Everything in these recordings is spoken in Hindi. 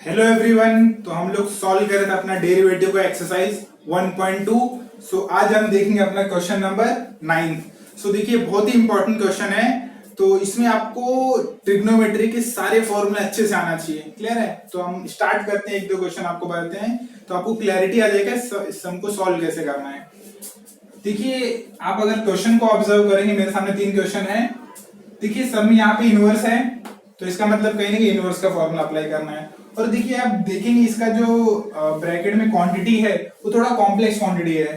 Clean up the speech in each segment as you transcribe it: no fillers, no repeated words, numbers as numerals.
Hello everyone. तो हम लोग सॉल्व कर रहे थे अपना डेरिवेटिव का एक्सरसाइज 1.2। सो आज हम देखेंगे अपना क्वेश्चन नंबर 9। सो देखिए बहुत ही इंपॉर्टेंट क्वेश्चन है। तो इसमें आपको ट्रिग्नोमेट्री के सारे फॉर्मूले अच्छे से आना चाहिए। क्लियर है? तो हम स्टार्ट करते हैं, एक दो क्वेश्चन आपको बताते हैं तो आपको क्लैरिटी आ जाएगा इस सम को सॉल्व कैसे करना है। देखिए आप अगर क्वेश्चन को ऑब्जर्व करेंगे, मेरे सामने 3 क्वेश्चन है। देखिए सब में यहाँ पे इनवर्स है, तो इसका मतलब कहीं ना कहीं इनवर्स का फॉर्मूला अप्लाई करना है। और देखिए आप देखेंगे इसका जो ब्रैकेट में क्वांटिटी है वो थोड़ा कॉम्प्लेक्स क्वांटिटी है।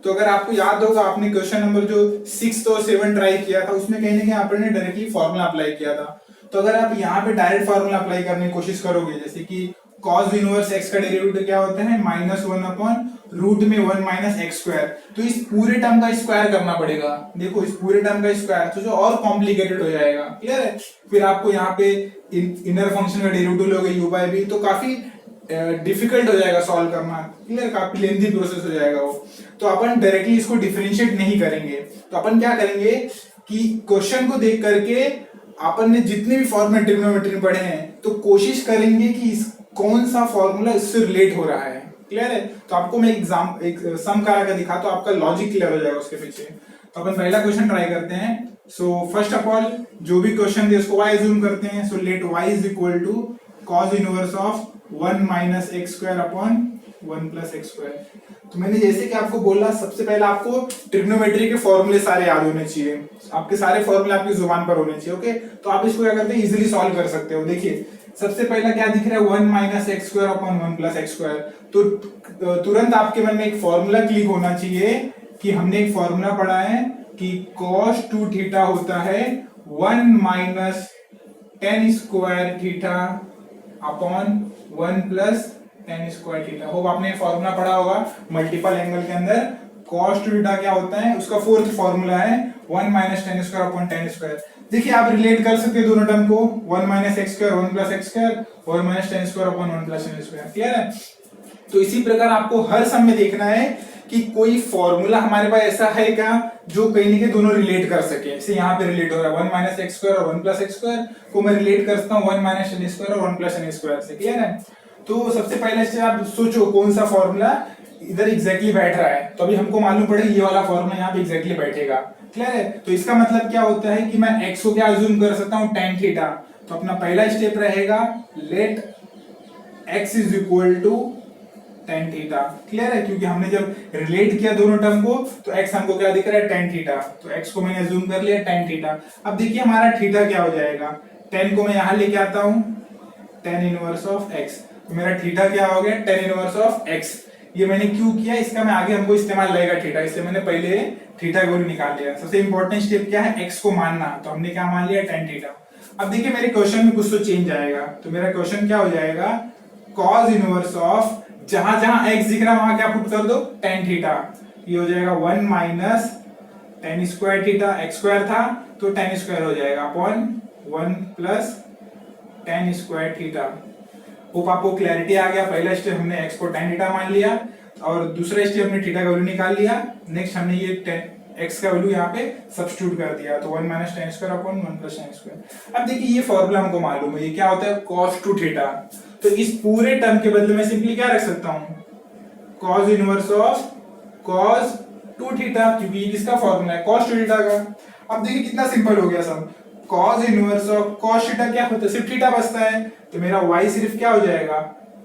तो अगर आपको याद होगा, आपने क्वेश्चन नंबर जो 6 और 7 ट्राई किया था उसमें कहीं ना कहीं आपने डायरेक्टली फॉर्मूला अप्लाई किया था। तो अगर आप यहाँ पे डायरेक्ट फॉर्मूला अप्लाई करने की कोशिश करोगे, जैसे कि cos इनवर्स x का डेरिवेटिव क्या होता है, -1 अपॉन रूट में 1 माइनस एक्स स्क्वायर। तो इस पूरे टर्म का स्क्वायर करना पड़ेगा। देखो इस पूरे टर्म का स्क्वायर तो जो और कॉम्प्लिकेटेड हो जाएगा। क्लियर है? फिर आपको यहाँ पे इनर फंक्शन का डेरिवेटिव लोगे u बाय b, तो काफी डिफिकल्ट हो जाएगा सॉल्व करना। क्लियर? काफी लेंथी प्रोसेस हो जाएगा वो। तो अपन डायरेक्टली इसको डिफरेंशिएट नहीं करेंगे। तो अपन क्या करेंगे कि क्वेश्चन को देख करके अपन ने जितने भी फॉर्मूला ट्रिग्नोमेट्री में पढ़े हैं तो कोशिश करेंगे कि इस कौन सा फॉर्मूला इससे रिलेट हो रहा है। क्लियर है? तो आपको मैं एक सम करा के दिखा तो आपका लॉजिक क्लियर हो जाएगा उसके पीछे। तो अपन पहला क्वेश्चन ट्राई करते हैं। सो फर्स्ट ऑफ ऑल जो भी क्वेश्चन दे उसको y अज्यूम करते हैं। So let y is equal to cos inverse of 1 minus x square upon 1 plus x square. तो मैंने जैसे कि आपको बोला, सबसे पहले आपको ट्रिग्नोमेट्री के फॉर्मूले सारे याद होने चाहिए। आपके सारे फॉर्मूले आपकी जुबान पर होने चाहिए। ओके, तो आप इसको क्या करते हैं, इजीली सॉल्व कर सकते हो। देखिए सबसे पहला क्या दिख रहा है, 1 minus x square upon 1 plus x square. तो तुरंत आपके मन में एक फॉर्मूला क्लिक होना चाहिए कि हमने एक फॉर्मूला पढ़ा है कि cos 2 थीटा होता है 1 minus tan square theta upon 1 plus tan square theta. Hope आपने फॉर्मूला पढ़ा होगा मल्टीपल एंगल के अंदर। cos 2 थीटा क्या होता है, उसका फोर्थ फॉर्मूला है 1 minus tan square upon tan square. देखिए आप रिलेट कर सकते हैं दोनों टर्म को, 1 minus x square 1 plus x square और minus tan square upon 1 plus tan square. Clear है? तो इसी प्रकार आपको हर सम में देखना है कि कोई फॉर्मूला हमारे पास ऐसा है क्या जो कहीं ना कहीं दोनों रिलेट कर सके। जैसे यहाँ पे रिलेट हो रहा है 1 माइनस एक्स स्क्वायर और 1 प्लस एक्स स्क्वायर को मैं रिलेट कर सकता हूँ 1 माइनस tan स्क्वायर और 1 प्लस tan स्क्वायर से। क्लियर है? तो सबसे पहले से आप सोचो कौन सा फॉर्मूला इधर एग्जैक्टली बैठ रहा है। तो अभी हमको मालूम पड़े ये वाला फॉर्मूला यहाँ पे एग्जैक्टली बैठेगा। क्लियर है? तो इसका मतलब क्या होता है कि मैं x को क्या अज्यूम कर सकता हूँ, tan थीटा। तो अपना पहला स्टेप रहेगा let x is equal to tan theta. Clear है? क्योंकि हमने जब रिलेट किया दोनों टर्म को तो x हमको क्या दिख रहा है, tan थीटा। तो x को मैंने अज्यूम कर लिया tan थीटा। अब देखिए हमारा थीटा क्या हो जाएगा, tan को मैं यहां लेके आता हूं tan इनवर्स ऑफ x। तो मेरा थीटा क्या हो गया, tan इनवर्स ऑफ x। ये मैंने क्यों किया, इसका मैं आगे हमको इस्तेमाल लगेगा थीटा, इसलिए मैंने पहले थीटा को निकाल लिया। सबसे इंपॉर्टेंट स्टेप क्या है, x को मानना। तो हमने क्या मान लिया, tan थीटा। अब देखिए मेरे क्वेश्चन में कुछ तो चेंज आएगा। तो मेरा क्वेश्चन क्या हो जाएगा, cos इनवर्स ऑफ, जहां जहां x दिख रहा है वहां क्या पुट कर दो, tan थीटा। ये हो जाएगा 1 minus tan square theta, x square था तो tan स्क्वायर हो जाएगा upon 1 plus tan square theta. Hope आपको क्लैरिटी आ गया। पहला स्टेप हमने x को tan थीटा मान लिया और दूसरा स्टेप हमने थीटा का वैल्यू निकाल लिया। नेक्स्ट हमने ये x का वैल्यू यहाँ पे सब्स्टिट्यूट कर दिया। तो 1 minus tan square upon 1 plus tan square. अब देखिए ये फॉर्मूला हमको मालूम है, ये क्या होता है, cos 2 थीटा। तो इस पूरे टर्म के बदले में सिंपली क्या रख सकता हूँ, cos inverse of cos 2 theta, क्योंकि ये किसका फॉर्मूला है, cos 2 थीटा का। अब देखिए कितना सिंपल हो गया सब। cos inverse of cos theta क्या होता है, सिर्फ थीटा बचता है। तो मेरा y सिर्फ क्या हो जाएगा,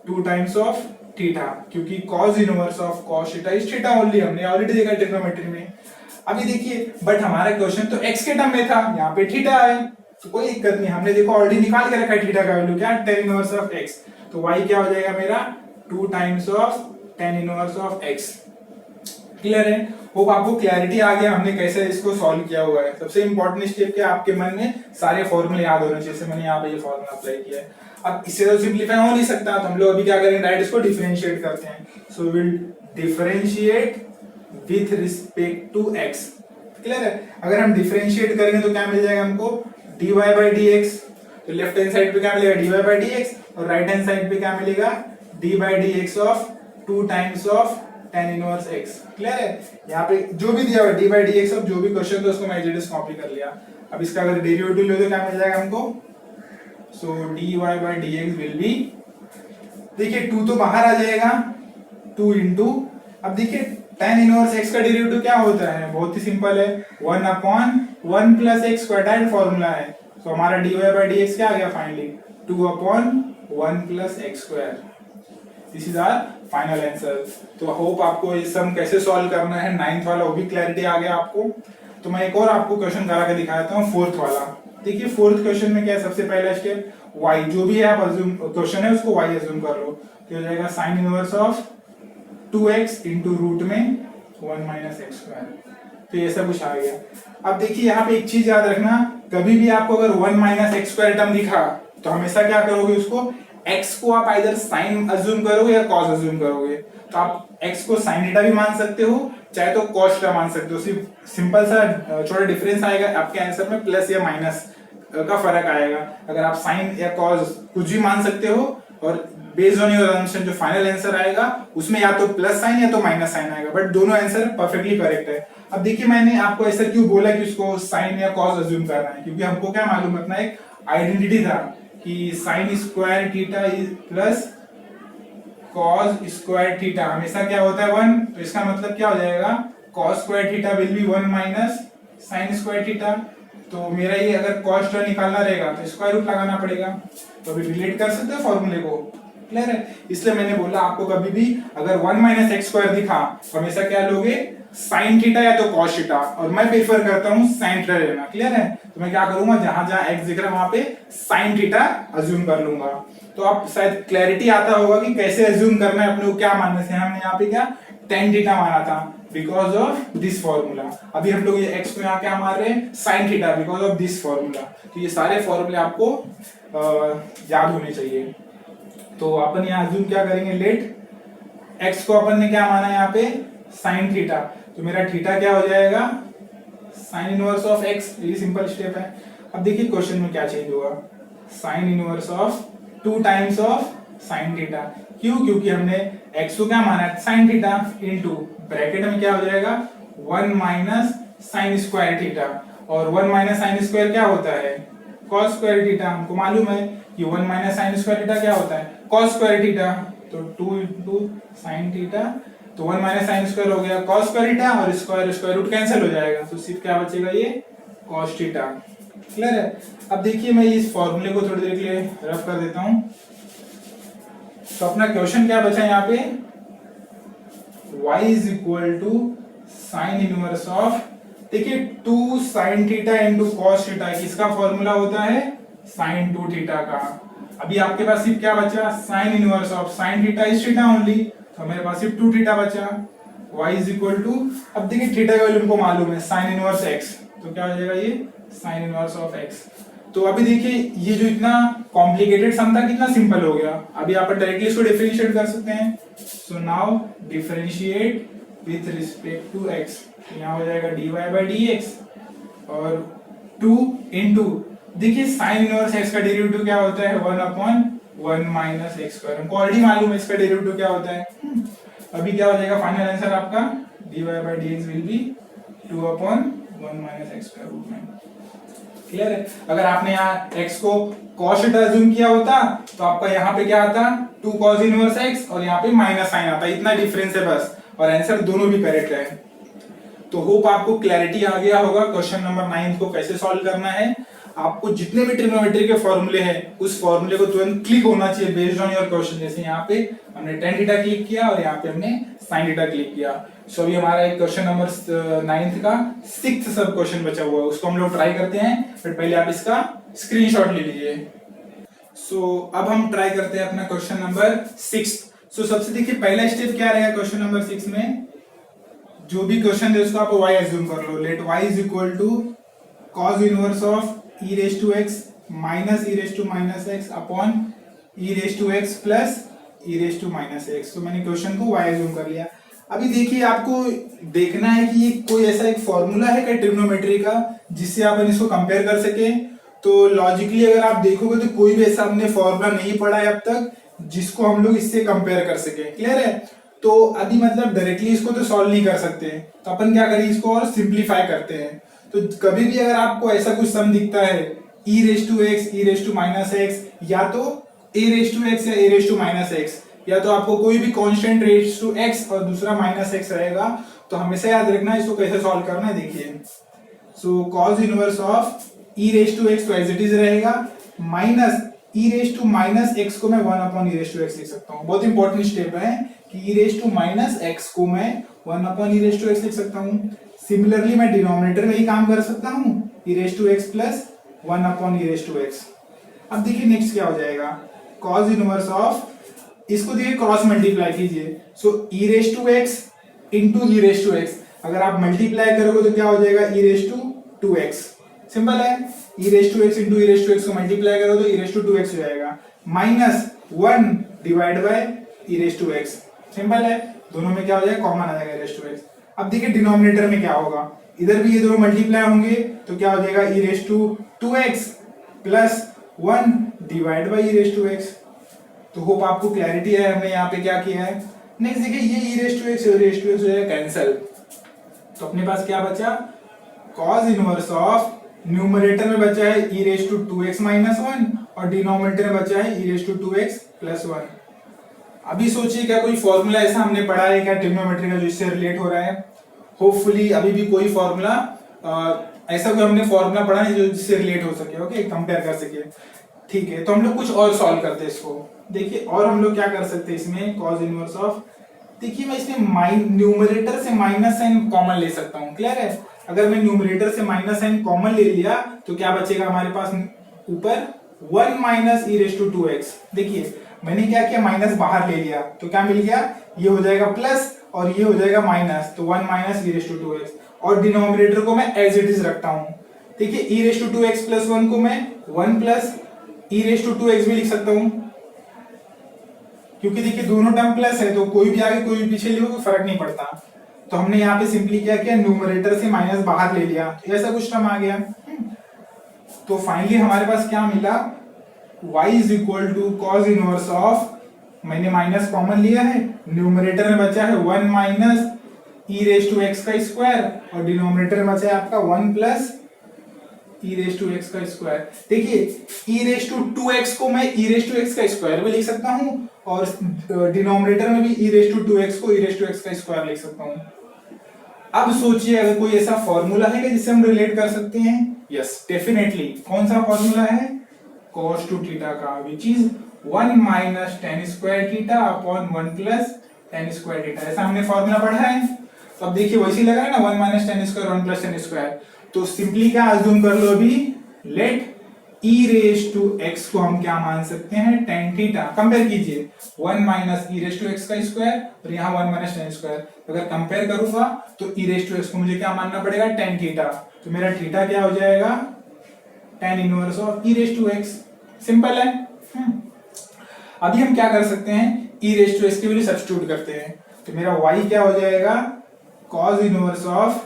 2 टाइम्स ऑफ थीटा, क्योंकि cos inverse of cos theta is theta only. हमने ऑलरेडी देखा ट्रिग्नोमेट्री में। अभी देखिए बट हमारा क्वेश्चन तो x के टर्म में था, यहाँ पे थीटा है तो कोई दिक्कत नहीं। हमने देखो ऑलरेडी निकाल के रखा है थीटा का वैल्यू क्या, tan इनवर्स ऑफ x। तो y क्या हो जाएगा मेरा, 2 times of tan inverse of x। Clear है? होप आपको क्लैरिटी आ गया हमने कैसे इसको सॉल्व किया हुआ है। सबसे इंपॉर्टेंट स्टेप क्या, आपके मन में सारे फॉर्मूले याद होने चाहिए। जैसे मैंने यहाँ पे ये फॉर्मूला अप्लाई किया है। अब इससे तो सिंपलीफाई हो नहीं सकता, तो हम लोग अभी क्या करेंगे, डायरेक्ट इसको डिफरेंशिएट करते हैं। So will differentiate with respect to x। Clear है? अगर हम डिफरेंशिएट करेंगे तो क्या मिल जाएगा हमको, dy by dx। तो लेफ्ट हैंड साइड पे क्या मिलेगा, dy by dx, और राइट हैंड साइड पे क्या मिलेगा, d by dx of 2 times of tan inverse x। Clear है? यहाँ पे जो भी दिया हुआ d by dx ऑफ जो भी क्वेश्चन था उसको मैं एज इट इज कॉपी कर लिया। अब इसका अगर डेरिवेटिव ले तो क्या मिल जाएगा हमको, सो dy by dx will B देखिए 2 तो बाहर आ जाएगा, 2 इंटू, अब देखिए tan इनवर्स x का डेरिवेटिव क्या होता है, बहुत ही सिंपल है, 1/1 plus x square, direct formula है। तो हमारा dy बाई dx क्या आ गया finally, 2/1 plus x square. This is our final answer. तो होप आपको ये सम कैसे सॉल्व करना है 9th वाला वो भी क्लैरिटी आ गया आपको। तो मैं एक और आपको क्वेश्चन करा के दिखाता हूँ 4th वाला। देखिए 4th क्वेश्चन में क्या है, सबसे पहला स्टेप y, जो भी है आप अज्यूम क्वेश्चन है उसको y अज्यूम कर लो, तो हो जाएगा sine inverse of 2x into root में 1 माइनस एक्स स्क्वायर। तो ये सब कुछ आ गया। अब देखिए यहाँ पे एक चीज याद रखना, कभी भी आपको अगर 1 माइनस एक्स स्क्वायर टर्म दिखा तो हमेशा क्या करोगे, उसको x को आप आइदर साइन अज्यूम करोगे या कॉस अज्यूम करोगे। तो आप x को साइन थीटा भी मान सकते हो, चाहे तो कॉस थीटा मान सकते हो। सिर्फ सिंपल सा छोटा डिफरेंस आएगा आपके आंसर में, प्लस या माइनस का फर्क आएगा। अगर आप साइन या कॉस कुछ भी मान सकते हो, और बेस्ड ऑन योर असम्पशन जो फाइनल आंसर आएगा उसमें या तो प्लस साइन या तो माइनस साइन आएगा, बट दोनों आंसर परफेक्टली करेक्ट है। अब देखिए मैंने आपको ऐसा क्यों बोला कि उसको साइन या कॉस अज्यूम करना है, क्योंकि हमको क्या मालूम, अपना एक आइडेंटिटी था कि sine square theta plus cos square theta हमेशा क्या होता है 1। तो इसका मतलब क्या हो जाएगा, cos square theta will be 1 minus sine square theta. तो मेरा ये अगर कॉस टर्म निकालना रहेगा तो स्क्वायर रूट लगाना पड़ेगा। तो अभी रिलेट कर सकते हो फॉर्मूले को, क्लियर है। इसलिए मैंने बोला आपको कभी भी अगर 1 माइनस एक्स स्क्वायर दिखा हमेशा क्या लोगे, साइन थीटा या तो कॉस थीटा, और मैं प्रेफर करता हूँ साइन थीटा लेना, क्लियर है। तो मैं क्या करूंगा, जहां जहां एक्स दिख रहा है वहां पे साइन थीटा अज्यूम कर लूंगा। तो आप शायद क्लैरिटी आता होगा कि कैसे अज्यूम करना है अपने को, क्या मानने से हमने यहाँ पे क्या tan थीटा माना था बिकॉज ऑफ दिस फॉर्मूला। अभी हम लोग ये x को यहाँ क्या मान रहे हैं, sine theta, because of this formula. तो ये सारे फॉर्मूले आपको याद होने चाहिए। तो अपन यहाँ अज्यूम क्या करेंगे, लेट x को अपन ने क्या माना यहाँ पे साइन थीटा, तो मेरा थीटा क्या हो जाएगा साइन इनवर्स ऑफ x। ये सिंपल स्टेप है। अब देखिए क्वेश्चन में क्या चेंज होगा, sign inverse of 2 times of sine theta. क्यों, क्योंकि हमने x को क्या माना है साइन थीटा, इनटू ब्रैकेट में क्या हो जाएगा 1 माइनस साइन स्क्वायर थीटा, और 1 माइनस साइन स्क्वायर क्या होता है कॉस स्क्वायर थीटा। हमको मालूम है कि 1 माइनस साइन स्क्वायर थीटा क्या होता है कॉस स्क्वायर थीटा। तो 2 इंटू साइन थीटा, तो 1 माइनस साइन स्क्वायर हो गया कॉस स्क्वायर थीटा, और स्क्वायर स्क्वायर रूट कैंसिल हो जाएगा, तो सिर्फ क्या बचेगा ये कॉस थीटा, क्लियर है। अब देखिए मैं इस फॉर्मूले को थोड़ी देर के लिए रफ कर देता हूं। तो अपना क्वेश्चन क्या बचा यहाँ पे, y is equal to sine inverse of, देखिए 2 sine theta into cos theta, किसका फॉर्मूला होता है साइन 2 थीटा का। अभी आपके पास सिर्फ क्या बचा, sign inverse of sine theta is theta only, तो मेरे पास सिर्फ 2 थीटा बचा। y इज इक्वल टू, अब देखिए थीटा का वैल्यू हमको मालूम है साइन इनवर्स x, तो क्या हो जाएगा ये साइन इनवर्स ऑफ x। तो अभी देखिए ये जो इतना कॉम्प्लिकेटेड सम था कितना सिंपल हो गया। अभी आप डायरेक्टली इसको डिफरेंशिएट कर सकते हैं। So now differentiate with respect to x, यहाँ हो जाएगा dy बाई dx, और 2 इंटू, देखिए साइन इनवर्स x का डेरिवेटिव क्या होता है 1/1 माइनस एक्स स्क्वायर, हमको ऑलरेडी मालूम है इसका डेरिवेटिव क्या होता है। अभी क्या हो जाएगा फाइनल आंसर आपका dy by dx will be 2/1 minus x square root में, क्लियर है। अगर आपने यहाँ x को cos थीटा अज्यूम किया होता तो आपका यहाँ पे क्या आता 2 cos इनवर्स x, और यहाँ पे माइनस साइन आता, इतना डिफरेंस है बस, और आंसर दोनों भी करेक्ट है। तो होप आपको क्लैरिटी आ गया होगा क्वेश्चन नंबर 9 को कैसे सॉल्व करना है। आपको जितने भी ट्रिग्नोमेट्री के फॉर्मूले हैं उस फॉर्मूले को तुरंत क्लिक होना चाहिए बेस्ड ऑन योर क्वेश्चन। जैसे यहाँ पे हमने tan थीटा क्लिक किया और यहाँ पे हमने sin थीटा क्लिक किया। सो अभी हमारा एक क्वेश्चन नंबर 9 का 6th सब क्वेश्चन बचा हुआ है, उसको हम लोग ट्राई करते हैं, बट पहले आप इसका स्क्रीनशॉट ले लीजिए। सो अब हम ट्राई करते हैं अपना क्वेश्चन नंबर 6। सो सबसे देखिए पहला स्टेप क्या रहेगा क्वेश्चन नंबर 6 में, जो भी क्वेश्चन है उसको आप y अज्यूम कर लो। Let y is equal to cos inverse of e raise to x minus e raise to minus x upon e raise to x plus e raise to minus x। तो मैंने क्वेश्चन को y अज्यूम कर लिया। अभी देखिए आपको देखना है कि ये कोई ऐसा एक फॉर्मूला है क्या ट्रिग्नोमेट्री का जिससे आप इसको कंपेयर कर सके। तो लॉजिकली अगर आप देखोगे तो कोई भी ऐसा हमने फॉर्मूला नहीं पढ़ा है अब तक जिसको हम लोग इससे कंपेयर कर सके, क्लियर है। तो अभी मतलब डायरेक्टली इसको तो सॉल्व नहीं कर सकते, तो अपन क्या करें इसको और सिंप्लीफाई करते हैं। तो कभी भी अगर आपको ऐसा कुछ सम दिखता है e raise to x, e raise to minus x, या तो ए रेस टू एक्स या e raise to minus x, या तो आपको कोई भी कांस्टेंट रेस टू एक्स और दूसरा माइनस एक्स रहेगा, तो हमेशा याद रखना इसको कैसे सॉल्व करना है। देखिए so cos inverse of e raise to x तो एज इट इज रहेगा, minus e raise to minus x को मैं 1 upon e raise to x लिख सकता हूँ। बहुत इंपॉर्टेंट स्टेप है कि e raise to minus x को मैं 1 upon e raise to x लिख सकता हूँ। सिमिलरली मैं डिनोमिनेटर में ही काम कर सकता हूँ, e raise to x plus 1 upon e raise to x. अब देखिए नेक्स्ट क्या हो जाएगा, कॉस इनवर्स ऑफ, इसको देखिए क्रॉस मल्टीप्लाई कीजिए, so e raise to x into e raise to x, अगर आप मल्टीप्लाई करोगे तो क्या हो जाएगा, e raise to 2x। Simple है, e raise to x into e raise to x को मल्टीप्लाई करो तो ई रेस टू 2x हो जाएगा, minus 1 divide by e raise to x. Simple है, दोनों में क्या हो जाएगा, कॉमन आ जाएगा ई रेस टू एक्स। अब देखिए डिनोमिनेटर में क्या होगा, इधर भी ये दोनों मल्टीप्लाई होंगे तो क्या हो जाएगा, e raise to 2x plus 1 divide by e raise to x. तो होप आपको क्लैरिटी है हमने यहाँ पे क्या किया है। नेक्स्ट देखिए ये ई रेस टू एक्स और रेस टू एक्स हो जाएगा कैंसिल, तो अपने पास क्या बचा, cos इनवर्स ऑफ, न्यूमरेटर में बचा है e race to 2x minus 1 और डिनोमिनेटर में बचा है e race to 2x plus 1। अभी सोचिए क्या कोई फॉर्मूला ऐसा हमने पढ़ा है क्या ट्रिग्नोमेट्री का जो इससे रिलेट हो रहा है, होपफुली अभी भी कोई फॉर्मूला ऐसा कोई हमने फॉर्मूला पढ़ा है जो जिससे रिलेट हो सके, ओके कंपेयर कर सके। ठीक है, तो हम लोग कुछ और सॉल्व करते हैं इसको। देखिए और हम लोग क्या कर सकते हैं इसमें, cos इनवर्स ऑफ, देखिए मैं इसमें न्यूमरेटर से माइनस साइन कॉमन ले सकता हूँ, क्लियर है। अगर मैं न्यूमरेटर से माइनस साइन कॉमन ले लिया तो क्या बचेगा हमारे पास ऊपर, 1 minus e raise to 2x। देखिए मैंने क्या किया, माइनस बाहर ले लिया तो क्या मिल गया, ये हो जाएगा प्लस और ये हो जाएगा माइनस, तो 1 minus e raise to 2x, और डिनोमिनेटर को मैं एज इट इज रखता हूँ। देखिए e raise to 2x plus 1 को मैं 1 plus e raise to 2x भी लिख सकता हूँ, क्योंकि देखिए दोनों टर्म प्लस है तो कोई भी आगे कोई भी पीछे लियो कोई फर्क नहीं पड़ता। तो हमने यहाँ पे सिंपली क्या किया, न्यूमरेटर से माइनस बाहर ले लिया, तो ऐसा कुछ टर्म आ गया। तो फाइनली हमारे पास क्या मिला, y is equal to cos inverse of, मैंने माइनस कॉमन लिया है, न्यूमरेटर में बचा है 1 minus e raise to x का स्क्वायर और डिनोमिनेटर में बचा है आपका 1 plus e raise to x का स्क्वायर। देखिए ई रेस टू 2x को मैं ई रेस टू एक्स का स्क्वायर भी लिख सकता हूँ और डिनोमिनेटर में भी ई रेस टू 2x को ई रेस टू एक्स का स्क्वायर लिख सकता हूँ। अब सोचिए अगर कोई ऐसा फॉर्मूला है जिससे हम रिलेट कर सकते हैं, यस डेफिनेटली। कौन सा फॉर्मूला है, cos टू थीटा का, which is 1 minus tan square theta upon 1 plus tan square theta. ऐसा हमने फॉर्मूला पढ़ा है, तो अब देखिए वैसे लगा है ना, 1 minus tan square 1 plus tan square. तो सिंपली क्या अज्यूम कर लो अभी, let e raise to x को हम क्या मान सकते हैं, tan थीटा। कंपेयर कीजिए 1 minus e raise to x का स्क्वायर और यहाँ 1 माइनस tan स्क्वायर, अगर कंपेयर करूंगा तो ई रेस टू एक्स को मुझे क्या मानना पड़ेगा, tan थीटा। तो मेरा थीटा क्या हो जाएगा, tan inverse of e raise to x. Simple है। अभी हम क्या कर सकते हैं, ई रेस टू एक्स की वैल्यू सब्स्टिट्यूट करते हैं, तो मेरा y क्या हो जाएगा, cos इनवर्स ऑफ,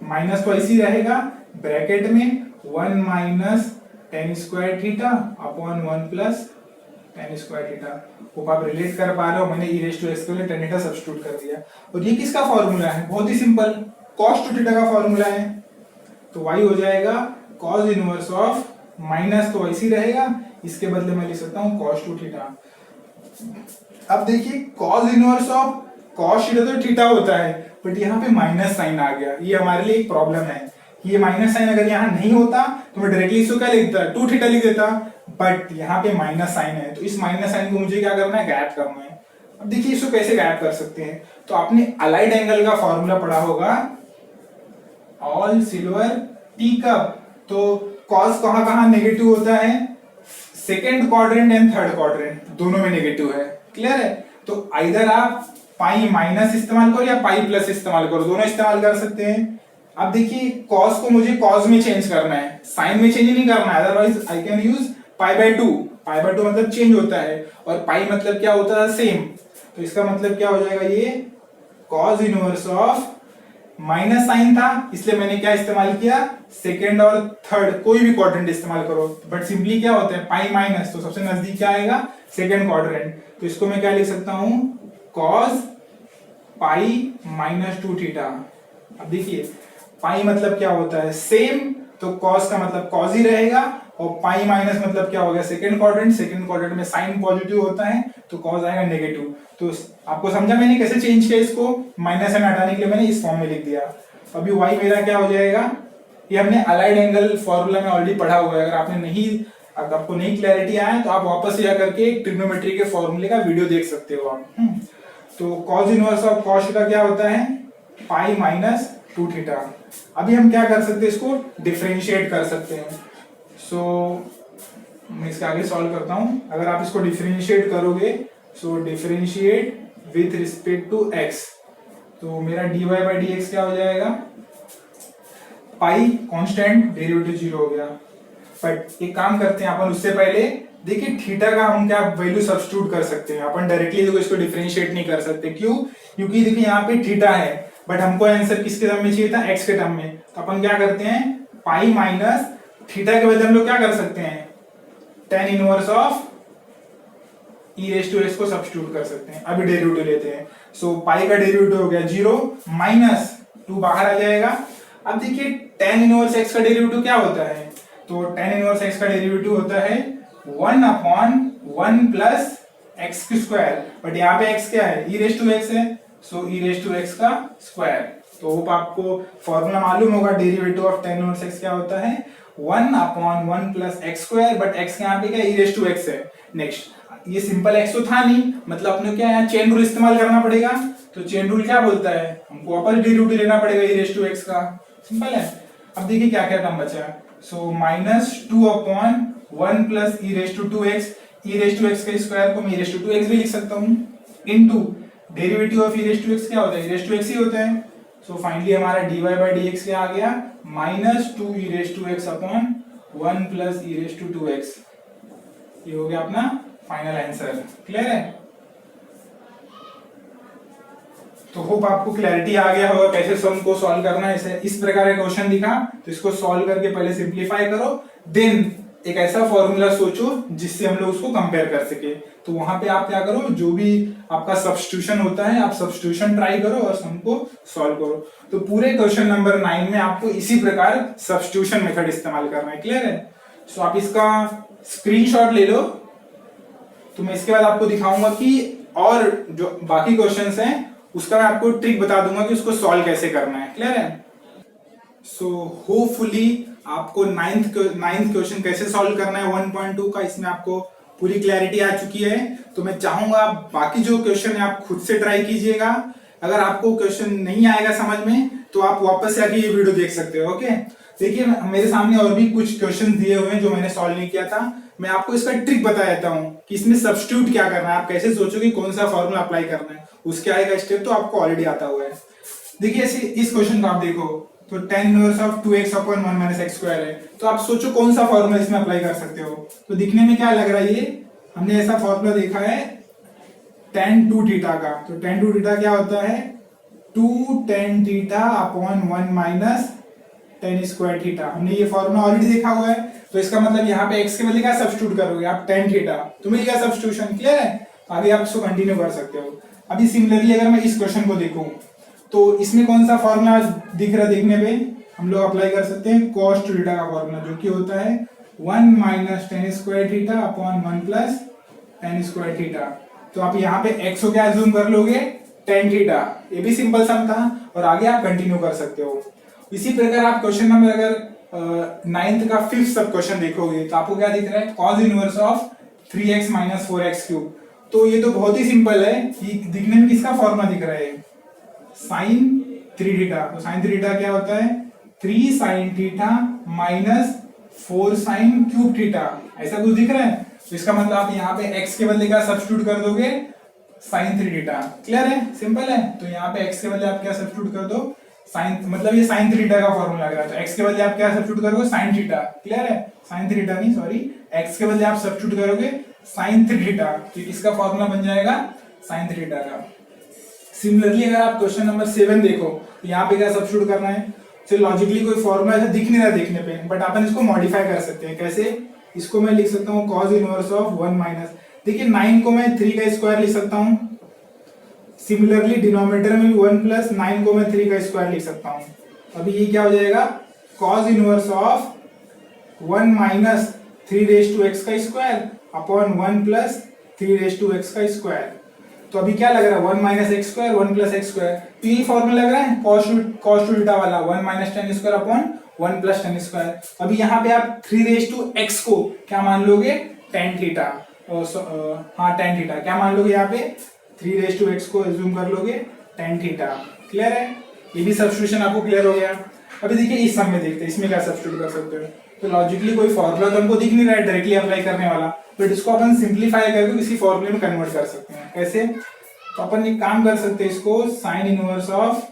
माइनस तो ऐसे ही रहेगा ब्रैकेट में 1 minus tan square theta upon 1 plus tan square theta. वो आप रिलेट कर पा रहे हो, मैंने e रेस टू एक्स के लिए tan थीटा सब्स्टिट्यूट कर दिया। और ये किसका फॉर्मूला है, बहुत ही सिंपल, cos टू थीटा का फॉर्मूला है। तो y हो जाएगा cos इनवर्स ऑफ, माइनस तो ऐसे ही रहेगा, इसके बदले मैं लिख सकता हूँ cos टू थीटा। अब देखिए cos inverse of, cos theta तो थीटा होता है, बट यहाँ पे माइनस साइन आ गया, ये हमारे लिए एक प्रॉब्लम है। ये माइनस साइन अगर यहाँ नहीं होता तो मैं डायरेक्टली इसको क्या लिख देता, 2 थीटा लिख देता, बट यहाँ पे माइनस साइन है, तो इस माइनस साइन को मुझे क्या करना है, गायब करना है। अब देखिए इसको कैसे गायब कर सकते हैं, तो आपने अलाइड एंगल का फॉर्मूला पढ़ा होगा, ऑल सिल्वर टी कप। तो कॉस कहाँ कहाँ नेगेटिव होता है, second quadrant and third quadrant दोनों में नेगेटिव है, क्लियर है। तो आइदर आप पाई माइनस इस्तेमाल करो या पाई प्लस इस्तेमाल करो, दोनों इस्तेमाल कर सकते हैं। अब देखिए कॉस को मुझे कॉस में चेंज करना है, साइन में चेंज नहीं करना है, otherwise I can use pi by 2। Pi by 2 मतलब चेंज होता है और पाई मतलब क्या होता है, सेम। तो इसका मतलब क्या हो जाएगा, ये cos inverse of, minus sine था इसलिए मैंने क्या इस्तेमाल किया, सेकेंड और थर्ड कोई भी क्वाड्रेंट इस्तेमाल करो, बट सिंपली क्या होता है पाई माइनस, तो सबसे नजदीक क्या आएगा, सेकेंड क्वाड्रेंट। तो इसको मैं क्या लिख सकता हूं, cos पाई माइनस 2 थीटा। अब देखिए पाई मतलब क्या होता है, सेम, तो कॉस का मतलब कॉस ही रहेगा, और पाई माइनस मतलब क्या हो गया सेकंड क्वाड्रेंट में साइन पॉजिटिव होता है तो कॉस आएगा नेगेटिव। तो आपको समझा मैंने कैसे चेंज किया इसको, माइनस साइन हटाने के लिए मैंने इस फॉर्म में लिख दिया। अभी वाई मेरा क्या हो जाएगा, ये हमने अलाइड एंगल फॉर्मूला में ऑलरेडी पढ़ा हुआ है, अगर आपको नहीं क्लैरिटी आया है तो आप वापस से जाकर के ट्रिग्नोमेट्री के फॉर्मूले का वीडियो देख सकते हो आप। तो cos inverse of cos theta क्या होता है, पाई माइनस 2 थीटा। अभी हम क्या कर सकते हैं, इसको डिफरेंशिएट कर सकते हैं। सो मैं इसके आगे सॉल्व करता हूं। अगर आप इसको डिफरेंशिएट करोगे, so differentiate with respect to x, तो मेरा dy बाई dx क्या हो जाएगा, पाई कांस्टेंट डेरिवेटिव 0 हो गया। बट एक काम करते हैं अपन, उससे पहले देखिए थीटा का हम क्या वैल्यू सब्स्टिट्यूट कर सकते हैं। अपन डायरेक्टली देखो इसको डिफरेंशिएट नहीं कर सकते, क्यों, क्योंकि देखिए यहाँ पे थीटा है बट हमको आंसर किसके टर्म में चाहिए था, एक्स के टर्म में। तो अपन क्या करते हैं, पाई माइनस थीटा के बदले हम लोग क्या कर सकते हैं, tan inverse of e raise to x को सब्स्टिट्यूट कर सकते हैं। अभी डेरिवेटिव लेते हैं। सो पाई का डेरिवेटिव हो गया 0 माइनस 2 बाहर आ जाएगा। अब देखिए tan इनवर्स x का डेरिवेटिव क्या होता है, तो tan इनवर्स x का डेरिवेटिव होता है 1/1 प्लस एक्स स्क्वायर, बट यहाँ पे x क्या है, e रेज टू एक्स है, सो e रेज टू एक्स का स्क्वायर। तो होप आपको फॉर्मूला मालूम होगा, derivative of tan inverse x क्या होता है, 1/1 plus x square, but x यहाँ पे क्या e रेज टू एक्स है। नेक्स्ट, ये सिंपल x तो था नहीं, मतलब अपने क्या यहाँ चेन रूल इस्तेमाल करना पड़ेगा। तो चेन रूल क्या बोलता है, हमको वापस डेरिवेटिव लेना पड़ेगा e रेज टू एक्स का, सिंपल है। अब देखिए क्या क्या टर्म बचा, so -2/1 plus e raise to 2x, e raise to x का स्क्वायर को मैं e रेज टू 2x भी लिख सकता हूँ, into derivative of e raise to x क्या होता है, e रेज टू x ही होता है। सो फाइनली हमारा dy बाई dx क्या आ गया, -2 e raise to x upon 1 plus e raise to 2x। ये हो गया अपना फाइनल आंसर। क्लियर है? तो होप आपको क्लैरिटी आ गया होगा कैसे सम को सॉल्व करना है। इस प्रकार का क्वेश्चन दिखा तो इसको सॉल्व करके पहले सिंपलीफाई करो, देन एक ऐसा फॉर्मूला सोचो जिससे हम लोग उसको कंपेयर कर सके। तो वहां पे आप क्या करो, जो भी आपका सब्स्टिट्यूशन होता है आप सब्स्टिट्यूशन ट्राई करो और सम को सॉल्व करो। तो पूरे क्वेश्चन नंबर 9 में आपको इसी प्रकार सब्स्टिट्यूशन मेथड इस्तेमाल करना है। क्लियर है? सो आप इसका स्क्रीनशॉट ले लो, तो मैं इसके बाद आपको दिखाऊंगा कि और जो बाकी क्वेश्चंस हैं उसका मैं आपको ट्रिक बता दूंगा कि उसको सॉल्व कैसे करना है। क्लियर है? सो होपफुली आपको नाइन्थ क्वेश्चन कैसे सॉल्व करना है 1.2 का, इसमें आपको पूरी क्लैरिटी आ चुकी है। तो मैं चाहूंगा बाकी जो क्वेश्चन है आप खुद से ट्राई कीजिएगा। अगर आपको क्वेश्चन नहीं आएगा समझ में तो आप वापस से आके ये वीडियो देख सकते हो। ओके, देखिए मेरे सामने और भी कुछ क्वेश्चन दिए हुए हैं जो मैंने सॉल्व नहीं किया था। मैं आपको इसका ट्रिक बता देता हूँ कि इसमें सब्स्टिट्यूट क्या करना है, आप कैसे सोचोगे कौन सा फॉर्मूला अप्लाई करना है, उसके आएगा स्टेप तो आपको ऑलरेडी आता हुआ है। देखिए इस क्वेश्चन को आप देखो तो tan inverse of 2x upon 1 minus x square है, तो आप सोचो कौन सा फॉर्मूला इसमें अप्लाई कर सकते हो। तो दिखने में क्या लग रहा है, ये हमने ऐसा फॉर्मूला देखा है tan 2 थीटा का। तो tan 2 थीटा क्या होता है, 2 tan theta upon 1 minus tan square theta. हमने ये फॉर्मूला ऑलरेडी देखा हुआ है। तो इसका मतलब यहाँ पे x के बदले क्या सब्स्टिट्यूट करोगे आप, tan थीटा, तो मिल गया सब्स्टिट्यूशन। क्लियर है? आगे आप इसको कंटिन्यू कर सकते हो। अभी सिमिलरली अगर मैं इस क्वेश्चन को देखूं तो इसमें कौन सा फॉर्मूला दिख रहा है, देखने पे हम लोग अप्लाई कर सकते हैं cos 2 थीटा का फॉर्मूला, जो कि होता है 1 minus tan square theta upon 1 plus tan square theta. तो आप यहाँ पे x को क्या अज्यूम कर लोगे, tan थीटा। ये भी सिंपल सम था और आगे आप कंटिन्यू कर सकते हो। इसी प्रकार आप क्वेश्चन नंबर अगर 9th का 5th सब क्वेश्चन देखोगे तो आपको क्या दिख रहा है, cos inverse of 3x minus 4x cube. तो ये तो बहुत ही सिंपल है कि दिखने में किसका फॉर्मूला दिख रहा है, sin 3 थीटा। तो sin 3 थीटा क्या होता है, 3 sin theta minus 4 sin cube theta, ऐसा कुछ दिख रहा है। तो इसका मतलब आप यहाँ पे x के बदले क्या सब्स्टिट्यूट कर दोगे, sin 3 थीटा। क्लियर है? सिंपल है। तो यहाँ पे x के बदले आप क्या सब्स्टिट्यूट कर दो, sin, मतलब ये sin 3 थीटा का फॉर्मूला लग रहा है। तो x के बदले आप क्या सब्स्टिट्यूट करोगे, sin थीटा। क्लियर है? sin 3 थीटा नहीं, सॉरी, x के बदले आप सब्स्टिट्यूट करोगे sin 3 थीटा। तो इसका फॉर्मूला बन जाएगा sin 3 थीटा का। सिमिलरली अगर आप क्वेश्चन नंबर 7 देखो तो यहाँ पे क्या सब्स्टिट्यूट करना है, तो लॉजिकली कोई फॉर्मूला ऐसा दिख नहीं रहा देखने पे, बट अपन इसको मॉडिफाई कर सकते हैं। कैसे? इसको मैं लिख सकता हूँ cos इनवर्स ऑफ 1 माइनस, देखिए 9 को मैं 3 का स्क्वायर लिख सकता हूँ। सिमिलरली डिनोमिनेटर में भी 1 प्लस 9 को मैं 3 का स्क्वायर लिख सकता हूँ। अभी ये क्या हो जाएगा, cos inverse of 1 minus 3 raise to x का square upon 1 plus 3 raise to x का स्क्वायर। तो अभी क्या लग रहा है 1 minus x square 1 plus x square, तो यही फॉर्मूला लग रहा है कॉस टू थीटा वाला 1 minus ten square upon 1 plus ten square. अभी यहाँ पे आप 3 रेज टू एक्स को क्या मान लोगे टेन थीटा, हाँ टेन थीटा क्या मान लोगे यहाँ पे 3 रेज टू एक्स को एज्यूम कर लोगे टेन थीटा। क्लियर है, ये भी सब्स्टिट्यूशन आपको क्लियर हो गया। अभी देखिए इस सम में देखते हैं इसमें क्या सब्स्टिट्यूट कर सकते हो। तो लॉजिकली कोई फॉर्मूला तो हमको दिख नहीं रहा है डायरेक्टली अप्लाई करने वाला, बट इसको अपन सिंप्लीफाई करके किसी फॉर्मूले में कन्वर्ट कर सकते हैं। कैसे, तो अपन एक काम कर सकते हैं, इसको साइन इनवर्स ऑफ,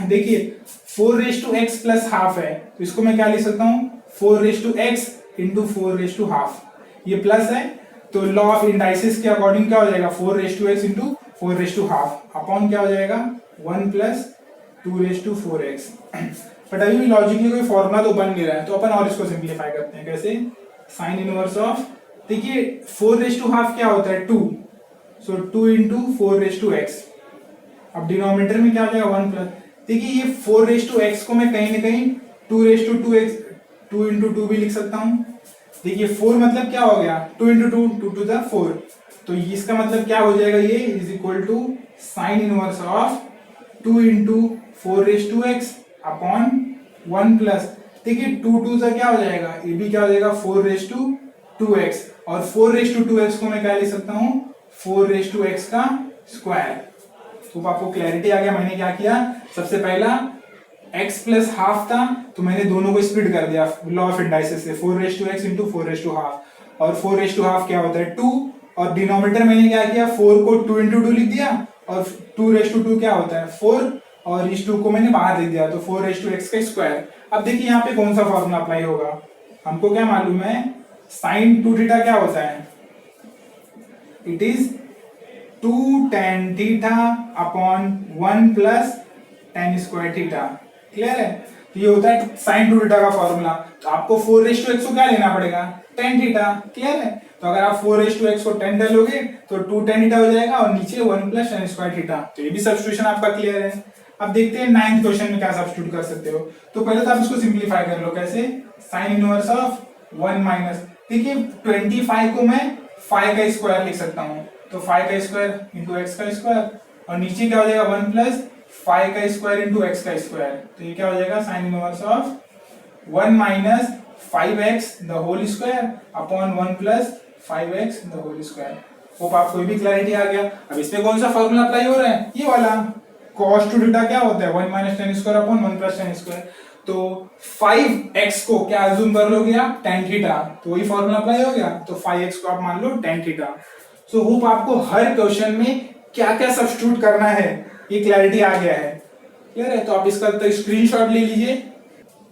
देखिए 4 raise to x plus half है तो इसको मैं क्या लिख सकता हूँ 4 raise to x into 4 raise to half, ये प्लस है तो लॉ ऑफ इंडाइसिस के अकॉर्डिंग क्या हो जाएगा 4 raise to x into 4 raise to half upon क्या हो जाएगा 1 plus 2 raise to 4x। But अभी भी लॉजिकली कोई फॉर्मूला तो बन नहीं रहा है, तो अपन और इसको सिंप्लीफाई करते हैं। कैसे, साइन इनवर्स ऑफ, देखिए 4 रेज टू हाफ क्या होता है 2, सो 2 इंटू 4 रेज टू एक्स। अब डिनोमिनेटर में क्या हो जाएगा 1 प्लस, देखिए ये 4 रेज टू एक्स को मैं कहीं ना कहीं 2 रेज टू 2x 2 इंटू 2 भी लिख सकता हूँ। देखिए 4 मतलब क्या हो गया 2 इंटू 2 2 टू द 4, तो इसका मतलब क्या हो जाएगा ये is equal to sine inverse of 2 into 4 raise to x upon 1 plus, देखिए 2 2 से क्या हो जाएगा ये भी क्या हो जाएगा 4 रेज टू 2x, और 4 रेज टू 2x को मैं क्या लिख सकता हूँ 4 रेज टू x का स्क्वायर। तो आपको क्लैरिटी आ गया, मैंने क्या किया, सबसे पहला x प्लस हाफ था तो मैंने दोनों को स्प्लिट कर दिया लॉ ऑफ इंडाइसिस से 4 raise to x into 4 raise to half, और 4 रेज टू हाफ क्या होता है 2, और डिनोमिनेटर मैंने क्या किया 4 को 2 इंटू 2 लिख दिया, और 2 रेज टू 2 क्या होता है 4, और इस 2 को मैंने बाहर लिख दिया तो 4 रेज टू एक्स का स्क्वायर। अब देखिए यहाँ पे कौन सा फॉर्मूला अप्लाई होगा, हमको क्या मालूम है साइन 2 थीटा क्या होता है, it is 2 tan theta upon 1 plus tan square theta. Clear है, तो ये होता है साइन 2 थीटा का फॉर्मूला। तो आपको 4 रेज टू एक्स को क्या लेना पड़ेगा tan थीटा। क्लियर है, तो अगर आप 4 रेज टू एक्स को 10 डालोगे तो 2 tan थीटा हो जाएगा और नीचे 1 प्लस tan स्क्वायर थीटा। तो ये भी सब्स्टिट्यूशन आपका क्लियर है। अब देखते हैं 9th क्वेश्चन में क्या सब्स्टिट्यूट कर सकते हो। तो पहले तो आप इसको सिंप्लीफाई कर लो, कैसे, साइन इनवर्स ऑफ 1 माइनस, देखिए 25 को मैं 5 का स्क्वायर लिख सकता हूँ, तो 5 का स्क्वायर इंटू एक्स का स्क्वायर, और नीचे क्या हो जाएगा 1 प्लस 5 का स्क्वायर इंटू एक्स का स्क्वायर, तो ये क्या हो जाएगा sine inverse of 1 minus 5x the whole square upon 1 plus 5x the whole square. Hope आपको भी क्लैरिटी आ गया। अब इसमें कौन सा फॉर्मूला अप्लाई हो रहा है, ये वाला cos टू थीटा क्या होता है 1 minus ten square upon 1 plus ten square, तो 5x को क्या अज्यूम कर लोगे आप tan थीटा, तो वही फॉर्मूला अप्लाई हो गया, तो 5x को आप मान लो tan थीटा। सो होप आपको हर क्वेश्चन में क्या क्या सब्स्टिट्यूट करना है ये क्लैरिटी आ गया है। क्लियर है, तो आप इसका तो स्क्रीनशॉट ले लीजिए।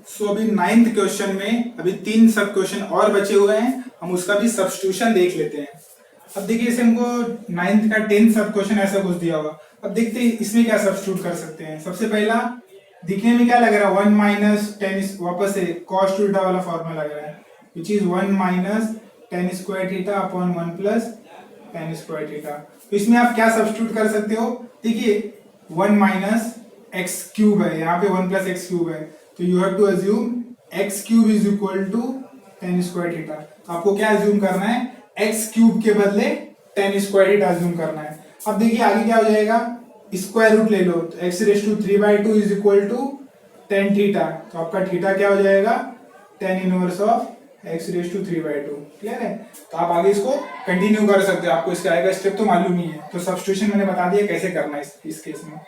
सो अभी 9th क्वेश्चन में अभी 3 सब क्वेश्चन और बचे हुए हैं, हम उसका भी सब्स्टिट्यूशन देख लेते हैं। अब देखिए इसे हमको 9th का 10th सब क्वेश्चन ऐसा कुछ दिया होगा। अब देखते हैं इसमें क्या सब्स्टिट्यूट कर सकते हैं। सबसे पहला दिखने में क्या लग रहा है 1 माइनस टेन, वापस से cos टू थीटा वाला फॉर्मूला लग रहा है, which is 1 minus ten square theta upon 1 plus ten square theta. तो इसमें आप क्या सब्स्टिट्यूट कर सकते हो, देखिए 1 माइनस एक्स क्यूब है, यहाँ पे 1 प्लस एक्स क्यूब है, तो you have to assume x cube is equal to tan square theta. आपको क्या अज्यूम करना है एक्स क्यूब के बदले टेन स्क्वायर थीटा अज्यूम करना है। अब देखिए आगे क्या हो जाएगा, स्क्वायर रूट ले लो, तो x raise to 3/2 is equal to tan theta, तो आपका थीटा क्या हो जाएगा tan inverse of x raise to 3/2। Clear है, तो आप आगे इसको कंटिन्यू कर सकते हो, आपको इसका आएगा स्टेप तो मालूम ही है। तो सब्स्टिट्यूशन मैंने बता दिया कैसे करना है इस केस में।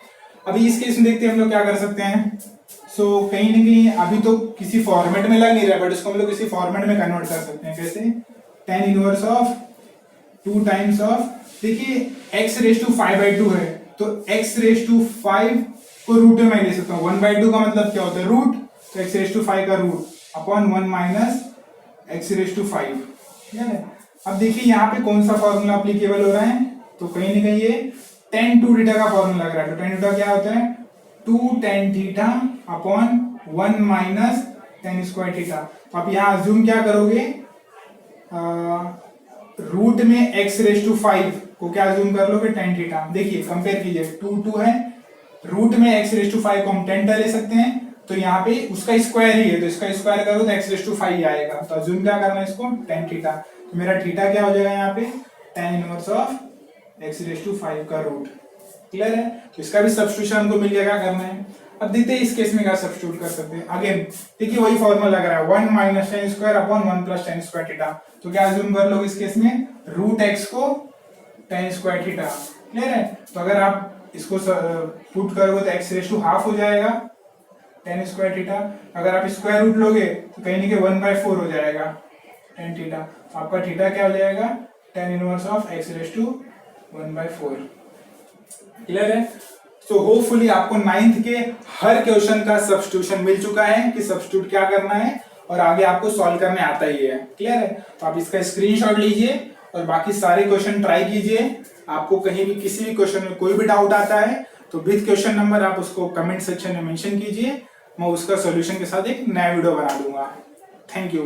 अभी इस केस में देखते हैं हम लोग क्या कर सकते हैं। सो कहीं ना कहीं अभी तो किसी फॉर्मेट में लग नहीं रहा, बट इसको हम लोग किसी फॉर्मेट में कन्वर्ट कर सकते हैं। कैसे, ten inverse of 2 times of, देखिए x रेज टू 5/2 है, तो x रेज टू 5 को रूट में मैं ले सकता हूँ। 1/2 का मतलब क्या होता है रूट, तो x रेज टू 5 का root upon 1 minus x raise to 5। ठीक है, अब देखिए यहाँ पे कौन सा फॉर्मूला अप्लीकेबल हो रहा है, तो कहीं ना कहीं ये tan 2 थीटा का फॉर्मूला लग रहा है। तो tan थीटा क्या होता है 2 tan theta upon 1 minus tan square theta. तो आप यहाँ अज्यूम क्या करोगे, रूट में x रेज टू 5 को क्या अज्यूम कर लोगे tan थीटा। देखिए कंपेयर कीजिए 2 2 है, रूट में x रेज टू 5 को हम 10 ले सकते हैं, तो यहाँ पे उसका स्क्वायर ही है, तो इसका स्क्वायर करो तो x रेज टू 5 आएगा। तो अज्यूम क्या करना है इसको, tan थीटा। तो मेरा थीटा क्या हो जाएगा यहाँ पे, tan inverse of x raise to 5 का रूट। क्लियर है? तो इसका भी सब्स्टिट्यूशन हमको मिल गया, क्या करना है। अब देखते हैं इस केस में क्या सब्स्टिट्यूट कर सकते हैं। अगेन देखिए वही फॉर्मूला लग रहा है, 1 minus tan square upon 1 plus tan square theta. तो क्या अज्यूम कर लो इस केस में, रूट x को tan स्क्वायर थीटा। क्लियर है? तो अगर आप इसको पुट करोगे तो x रेज टू हाफ हो जाएगा tan स्क्वायर थीटा। अगर आप स्क्वायर रूट लोगे तो कहीं नहीं के 1/4 हो जाएगा tan थीटा। आपका थीटा क्या हो जाएगा, tan inverse of x raise to 1/4। Clear है? सो होपफुली आपको 9th के हर क्वेश्चन का सब्स्टिट्यूशन मिल चुका है कि सब्स्टिट्यूट क्या करना है, और आगे आपको सॉल्व करने आता ही है। क्लियर है? तो आप इसका स्क्रीनशॉट लीजिए और बाकी सारे क्वेश्चन ट्राई कीजिए। आपको कहीं भी किसी भी क्वेश्चन में कोई भी डाउट आता है तो विद क्वेश्चन नंबर आप उसको कमेंट सेक्शन में मेंशन कीजिए, मैं उसका सॉल्यूशन के साथ एक नया वीडियो बना दूंगा। Thank you.